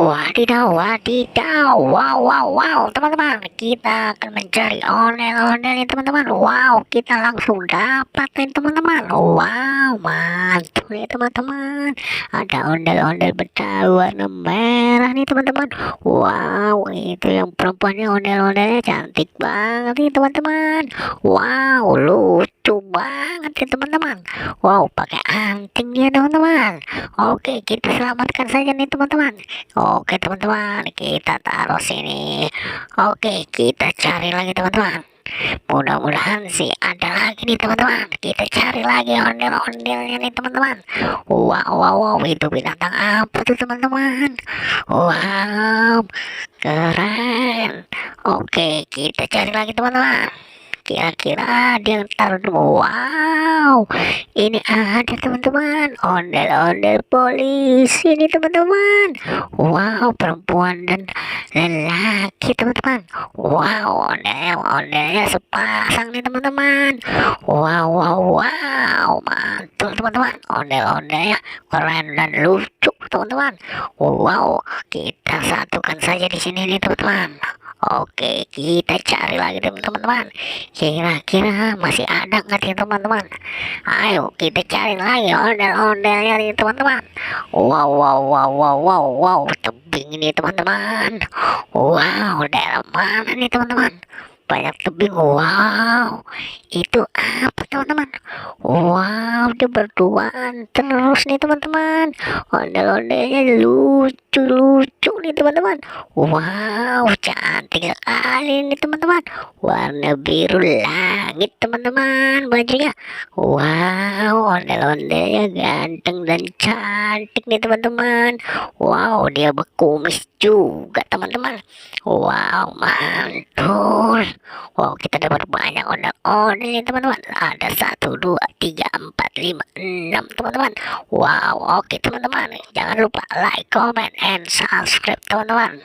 Wadidaw, wadidaw, wow, wow, wow, teman-teman, kita akan mencari ondel-ondel nih teman-teman. Wow, kita langsung dapat nih teman-teman. Wow, mantul nih teman-teman. Ada ondel-ondel Betawi warna merah nih teman-teman. Wow, itu yang perempuannya ondel-ondelnya cantik banget nih teman-teman. Wow, lucu banget nih teman-teman. Wow, pakai anting ya teman-teman. Oke, kita selamatkan saja nih teman-teman. Oke teman-teman, kita taruh sini. Oke, kita cari lagi teman-teman. Mudah-mudahan sih ada lagi nih teman-teman. Kita cari lagi ondel-ondelnya nih teman-teman. Wow, wow, wow, itu binatang apa tuh teman-teman? Wow, keren. Oke, kita cari lagi teman-teman. Kira-kira dia taruh dulu. Wow, ini ada teman-teman, ondel-ondel polisi ini teman-teman. Wow, perempuan dan lelaki teman-teman. Wow, ondelnya sepasang nih teman-teman. Wow, wow, wow, mantul teman-teman. Ondel-ondelnya keren dan lucu teman-teman. Wow, kita satukan saja di sini nih teman-teman. Oke, kita cari lagi teman-teman. Kira-kira masih ada nggak nih teman-teman? Ayo kita cari lagi ondel-ondelnya nih teman-teman. Wow, wow, wow, wow, wow, wow, tebing ini teman-teman. Wow, daerah mana nih teman-teman? Banyak tebing. Wow, itu apa teman-teman? Wow, dia berduaan terus nih teman-teman. Ondel-ondelnya lucu-lucu nih teman-teman. Wow, cantik sekali nih teman-teman. Warna biru langit teman-teman bajunya. Wow, ondel-ondelnya ganteng dan cantik nih teman-teman. Wow, dia berkumis juga teman-teman. Wow, mantul. Wow, kita dapat banyak ondel-ondel nih teman-teman. Ada 1, 2, 3, 4, 5, 6 teman-teman. Wow, oke teman-teman. Jangan lupa like, comment, and subscribe teman-teman.